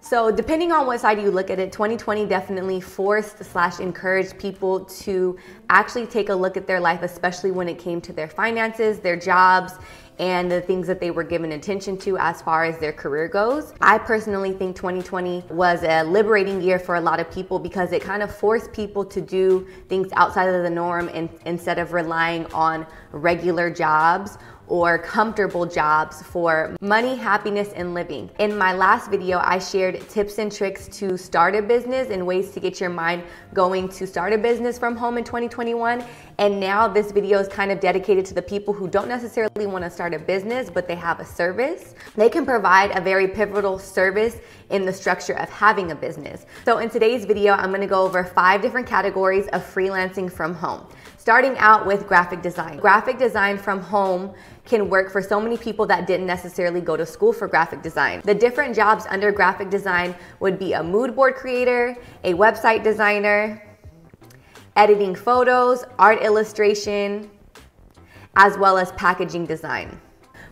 So depending on what side you look at it, 2020 definitely forced/encouraged people to actually take a look at their life, especially when it came to their finances, their jobs, and the things that they were given attention to as far as their career goes. I personally think 2020 was a liberating year for a lot of people because it kind of forced people to do things outside of the norm and instead of relying on regular jobs or comfortable jobs for money, happiness, and living. In my last video, I shared tips and tricks to start a business and ways to get your mind going to start a business from home in 2021. And now this video is kind of dedicated to the people who don't necessarily want to start a business, but they have a service. They can provide a very pivotal service in the structure of having a business. So in today's video, I'm gonna go over 5 different categories of freelancing from home. Starting out with graphic design. Graphic design from home can work for so many people that didn't necessarily go to school for graphic design. The different jobs under graphic design would be a mood board creator, a website designer, editing photos, art illustration, as well as packaging design.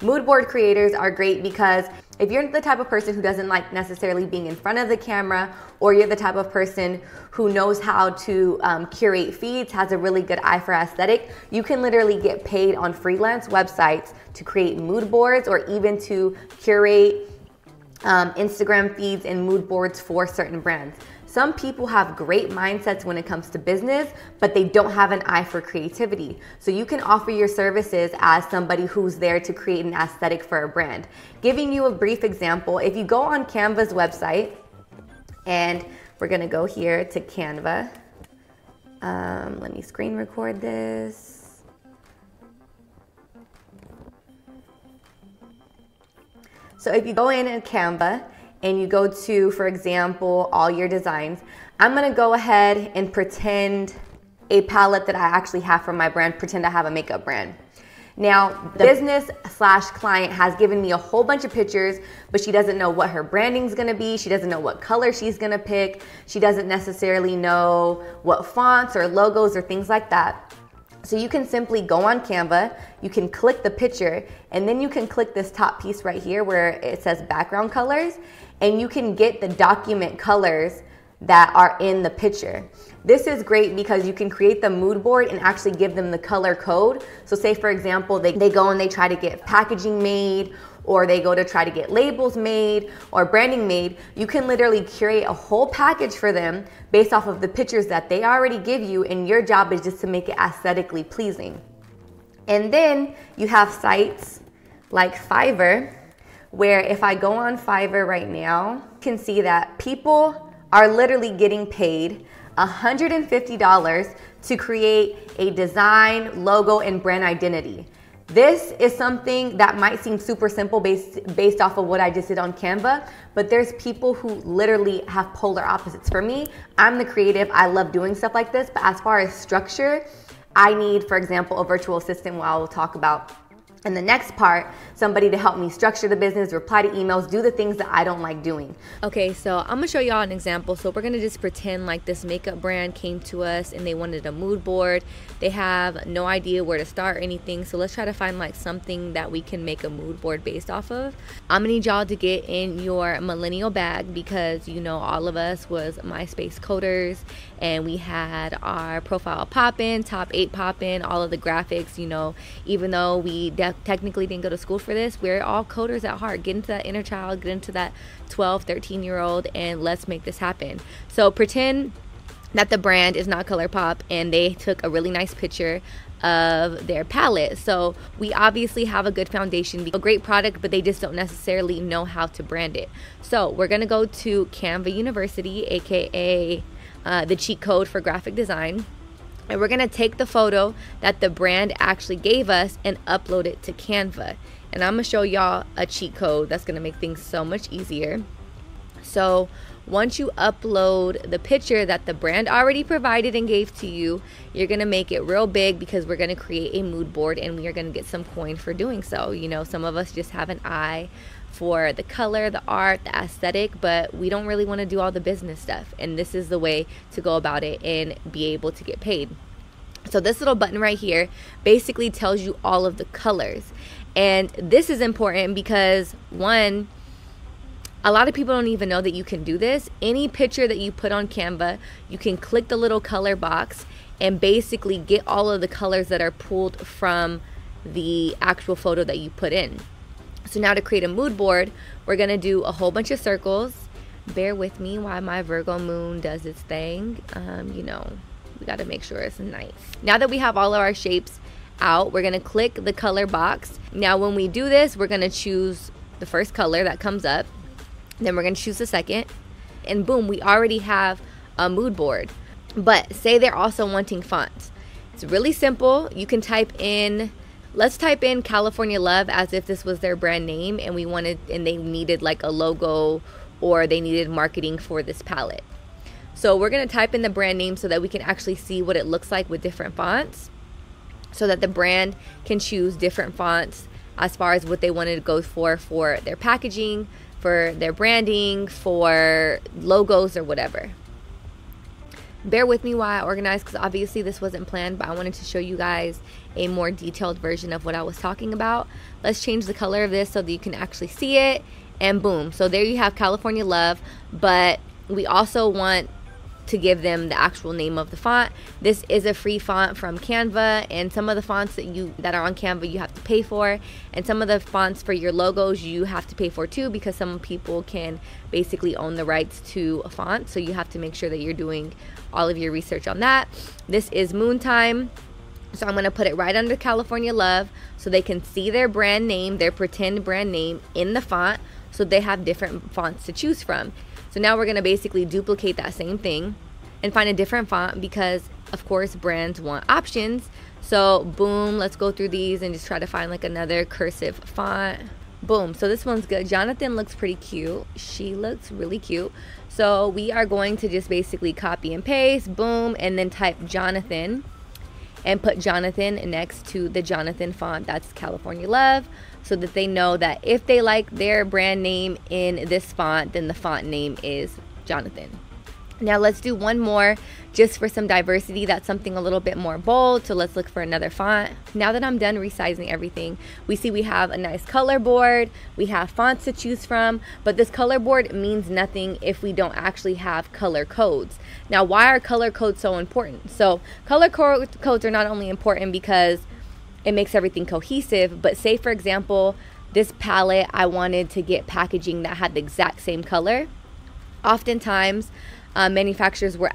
Mood board creators are great because if you're the type of person who doesn't like necessarily being in front of the camera, or you're the type of person who knows how to curate feeds, has a really good eye for aesthetic, you can literally get paid on freelance websites to create mood boards or even to curate Instagram feeds and mood boards for certain brands. Some people have great mindsets when it comes to business, but they don't have an eye for creativity. So you can offer your services as somebody who's there to create an aesthetic for a brand. Giving you a brief example, if you go on Canva's website, and we're gonna go here to Canva. Let me screen record this. So if you go in Canva, and you go to, for example, all your designs, I'm gonna go ahead and pretend a palette that I actually have for my brand, pretend I have a makeup brand. Now, the business/client has given me a whole bunch of pictures, but she doesn't know what her branding's gonna be. She doesn't know what color she's gonna pick. She doesn't necessarily know what fonts or logos or things like that. So you can simply go on Canva, you can click the picture, and then you can click this top piece right here where it says background colors, and you can get the document colors that are in the picture. This is great because you can create the mood board and actually give them the color code. So say for example, they go and they try to get packaging made, or they go to try to get labels made or branding made. You can literally curate a whole package for them based off of the pictures that they already give you, and your job is just to make it aesthetically pleasing. And then you have sites like Fiverr, where if I go on Fiverr right now, you can see that people are literally getting paid $150 to create a design, logo, and brand identity. This is something that might seem super simple based off of what I just did on Canva, but there's people who literally have polar opposites. For me, I'm the creative, I love doing stuff like this, but as far as structure, I need, for example, a virtual assistant, which I will talk about in the next part, somebody to help me structure the business, reply to emails, do the things that I don't like doing. Okay, so I'm gonna show y'all an example. So we're gonna just pretend like this makeup brand came to us and they wanted a mood board. They have no idea where to start or anything. So let's try to find like something that we can make a mood board based off of. I'm gonna need y'all to get in your millennial bag because you know all of us was MySpace coders and we had our profile poppin', top 8 poppin', all of the graphics, you know, even though we technically didn't go to school for this, we're all coders at heart. Get into that inner child, get into that 12, 13-year-old, and let's make this happen. So pretend that the brand is not ColourPop and they took a really nice picture of their palette. So we obviously have a good foundation, a great product, but they just don't necessarily know how to brand it. So we're gonna go to Canva University, aka the cheat code for graphic design. And we're gonna take the photo that the brand actually gave us and upload it to Canva. And I'm gonna show y'all a cheat code that's gonna make things so much easier. So once you upload the picture that the brand already provided and gave to you, you're gonna make it real big because we're gonna create a mood board and we are gonna get some coin for doing so. You know, some of us just have an eye for the color, the art, the aesthetic, but we don't really want to do all the business stuff. And this is the way to go about it and be able to get paid. So this little button right here basically tells you all of the colors. And this is important because, one, a lot of people don't even know that you can do this. Any picture that you put on Canva, you can click the little color box and basically get all of the colors that are pulled from the actual photo that you put in. So now to create a mood board, we're gonna do a whole bunch of circles. Bear with me while my Virgo moon does its thing. You know, we gotta make sure it's nice. Now that we have all of our shapes out, we're gonna click the color box. Now when we do this, we're gonna choose the first color that comes up. Then we're gonna choose the second. And boom, we already have a mood board. But say they're also wanting fonts. It's really simple. You can type in, let's type in California Love as if this was their brand name and they needed like a logo or they needed marketing for this palette. So we're gonna type in the brand name so that we can actually see what it looks like with different fonts, so that the brand can choose different fonts as far as what they wanted to go for their packaging, for their branding, for logos or whatever. Bear with me while I organize, because obviously this wasn't planned, but I wanted to show you guys a more detailed version of what I was talking about. Let's change the color of this so that you can actually see it, and boom. So there you have California Love, but we also want to give them the actual name of the font. This is a free font from Canva, and some of the fonts that are on Canva you have to pay for, and some of the fonts for your logos you have to pay for too, because some people can basically own the rights to a font, so you have to make sure that you're doing all of your research on that. This is Moon Time, so I'm going to put it right under California Love so they can see their brand name, their pretend brand name in the font, so they have different fonts to choose from. So now we're going to basically duplicate that same thing and find a different font, because of course brands want options. So boom, let's go through these and just try to find like another cursive font. Boom, so this one's good. Jonathan looks pretty cute. She looks really cute. So we are going to just basically copy and paste, boom, and then type Jonathan and put Jonathan next to the Jonathan font. That's California Love, so that they know that if they like their brand name in this font, then the font name is Jonathan. Now let's do one more just for some diversity. That's something a little bit more bold. So let's look for another font. Now that I'm done resizing everything, we see we have a nice color board. We have fonts to choose from, but this color board means nothing if we don't actually have color codes. Now, why are color codes so important? So color codes are not only important because it makes everything cohesive, but say for example, this palette, I wanted to get packaging that had the exact same color. Oftentimes, manufacturers will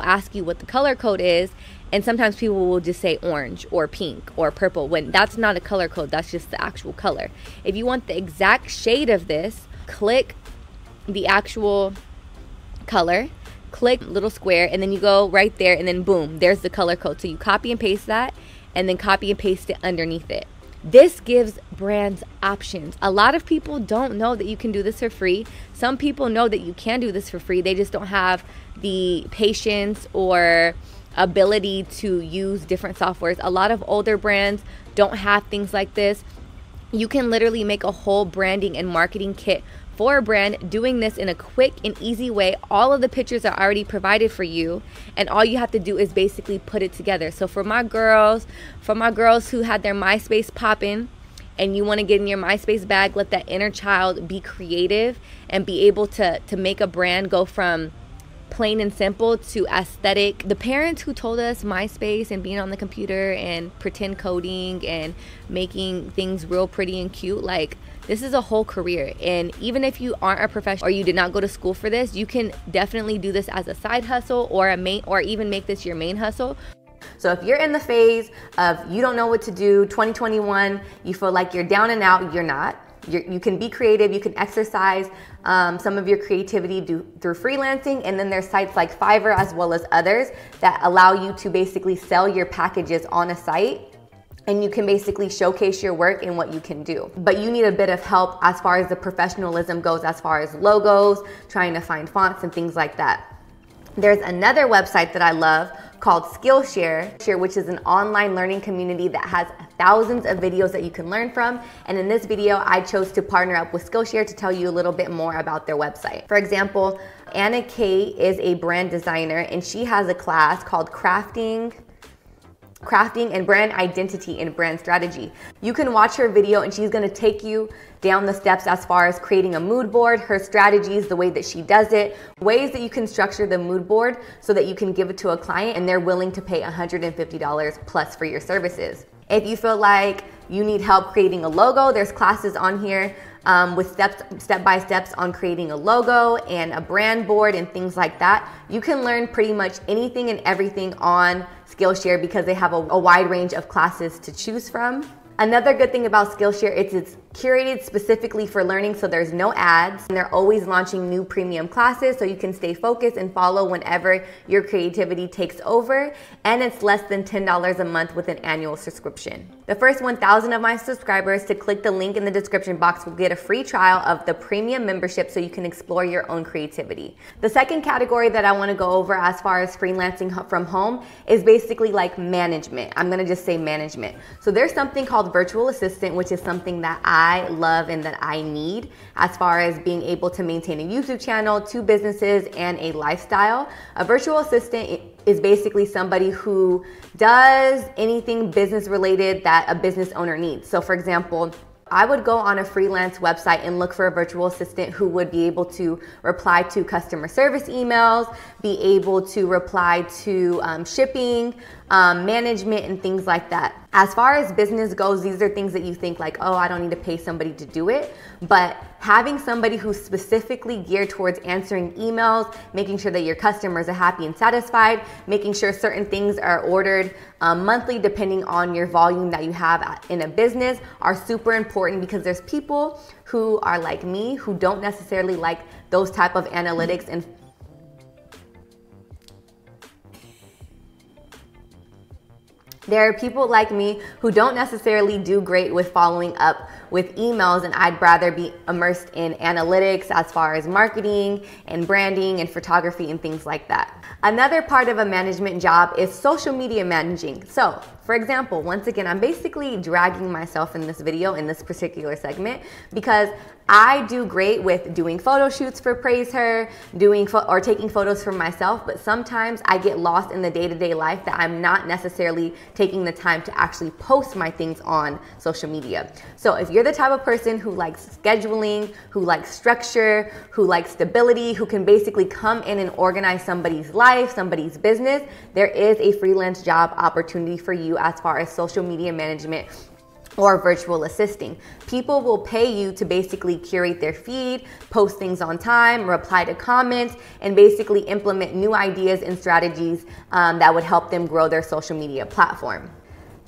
ask you what the color code is, and sometimes people will just say orange or pink or purple, when that's not a color code, that's just the actual color. If you want the exact shade of this, click the actual color, click little square, and then you go right there, and then boom, there's the color code. So you copy and paste that, and then copy and paste it underneath it. This gives brands options. A lot of people don't know that you can do this for free. Some people know that you can do this for free. They just don't have the patience or ability to use different softwares. A lot of older brands don't have things like this. You can literally make a whole branding and marketing kit for a brand doing this in a quick and easy way. All of the pictures are already provided for you, and all you have to do is basically put it together. So for my girls who had their MySpace popping, and you want to get in your MySpace bag, let that inner child be creative and be able to make a brand go from plain and simple to aesthetic. The parents who told us MySpace and being on the computer and pretend coding and making things real pretty and cute, like, this is a whole career. And even if you aren't a professional or you did not go to school for this, you can definitely do this as a side hustle or even make this your main hustle. So if you're in the phase of you don't know what to do, 2021, you feel like you're down and out, you're not. You can be creative, you can exercise some of your creativity through freelancing, and then there's sites like Fiverr as well as others that allow you to basically sell your packages on a site, and you can basically showcase your work and what you can do. But you need a bit of help as far as the professionalism goes, as far as logos, trying to find fonts and things like that. There's another website that I love called Skillshare, which is an online learning community that has thousands of videos that you can learn from. And in this video, I chose to partner up with Skillshare to tell you a little bit more about their website. For example, Anna Kay is a brand designer, and she has a class called Crafting crafting and brand identity and brand strategy. You can watch her video and she's gonna take you down the steps as far as creating a mood board, her strategies, the way that she does it, ways that you can structure the mood board so that you can give it to a client and they're willing to pay $150 plus for your services. If you feel like you need help creating a logo, there's classes on here with step-by-steps on creating a logo and a brand board and things like that. You can learn pretty much anything and everything on Skillshare because they have a wide range of classes to choose from. Another good thing about Skillshare is it's curated specifically for learning, so there's no ads, and they're always launching new premium classes so you can stay focused and follow whenever your creativity takes over, and it's less than $10 a month with an annual subscription. The first 1,000 of my subscribers to click the link in the description box will get a free trial of the premium membership so you can explore your own creativity. The second category that I want to go over as far as freelancing from home is basically like management. I'm going to just say management. So there's something called virtual assistant, which is something that I love and that I need as far as being able to maintain a YouTube channel, 2 businesses, and a lifestyle. A virtual assistant is basically somebody who does anything business related that a business owner needs. So for example, I would go on a freelance website and look for a virtual assistant who would be able to reply to customer service emails, be able to reply to shipping, management, and things like that. As far as business goes, these are things that you think like, oh, I don't need to pay somebody to do it. But having somebody who's specifically geared towards answering emails, making sure that your customers are happy and satisfied, making sure certain things are ordered monthly depending on your volume that you have in a business are super important, because there's people who are like me who don't necessarily like those type of analytics and there are people like me who don't necessarily do great with following up with emails, and I'd rather be immersed in analytics as far as marketing and branding and photography and things like that. Another part of a management job is social media managing. So, for example, once again, I'm basically dragging myself in this video, in this particular segment, because I do great with doing photo shoots for Praise Her, or taking photos for myself, but sometimes I get lost in the day-to-day life that I'm not necessarily taking the time to actually post my things on social media. So if you're the type of person who likes scheduling, who likes structure, who likes stability, who can basically come in and organize somebody's life, somebody's business, there is a freelance job opportunity for you as far as social media management or virtual assisting. People will pay you to basically curate their feed, post things on time, reply to comments, and basically implement new ideas and strategies that would help them grow their social media platform.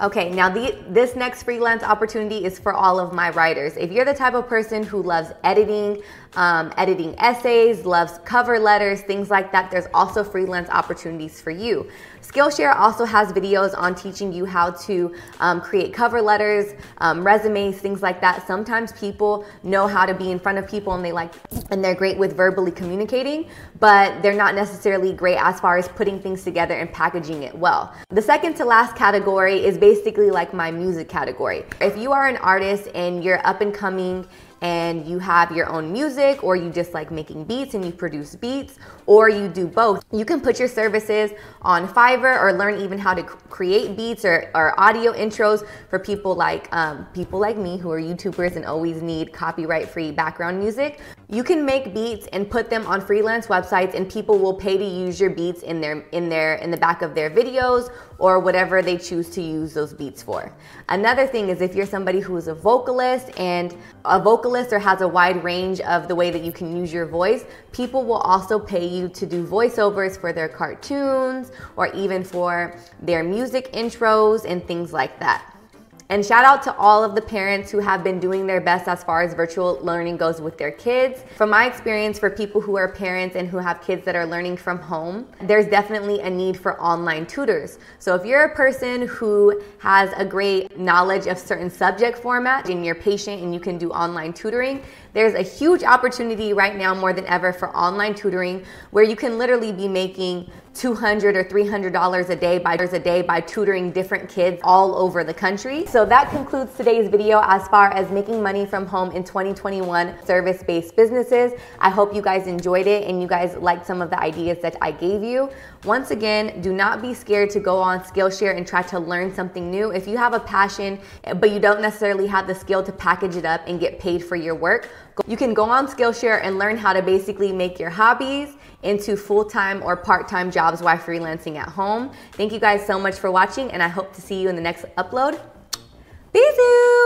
Okay, now this next freelance opportunity is for all of my writers. If you're the type of person who loves editing, editing essays, loves cover letters, things like that, there's also freelance opportunities for you. Skillshare also has videos on teaching you how to create cover letters, resumes, things like that. Sometimes people know how to be in front of people and they're great with verbally communicating, but they're not necessarily great as far as putting things together and packaging it well. The second to last category is basically like my music category. If you are an artist and you're up and coming and you have your own music, or you just like making beats and you produce beats, or you do both, you can put your services on Fiverr or learn even how to create beats or audio intros for people like me who are YouTubers and always need copyright-free background music. You can make beats and put them on freelance websites, and people will pay to use your beats in the back of their videos or whatever they choose to use those beats for. Another thing is if you're somebody who is a vocalist or has a wide range of the way that you can use your voice, people will also pay you to do voiceovers for their cartoons or even for their music intros and things like that. And shout out to all of the parents who have been doing their best as far as virtual learning goes with their kids. From my experience, for people who are parents and who have kids that are learning from home, there's definitely a need for online tutors. So if you're a person who has a great knowledge of certain subject formats and you're patient and you can do online tutoring, there's a huge opportunity right now more than ever for online tutoring, where you can literally be making $200 or $300 a day by tutoring different kids all over the country. So that concludes today's video as far as making money from home in 2021 service-based businesses. I hope you guys enjoyed it and you guys liked some of the ideas that I gave you. Once again, do not be scared to go on Skillshare and try to learn something new. If you have a passion, but you don't necessarily have the skill to package it up and get paid for your work, you can go on Skillshare and learn how to basically make your hobbies into full-time or part-time jobs while freelancing at home. Thank you guys so much for watching, and I hope to see you in the next upload. Bisous!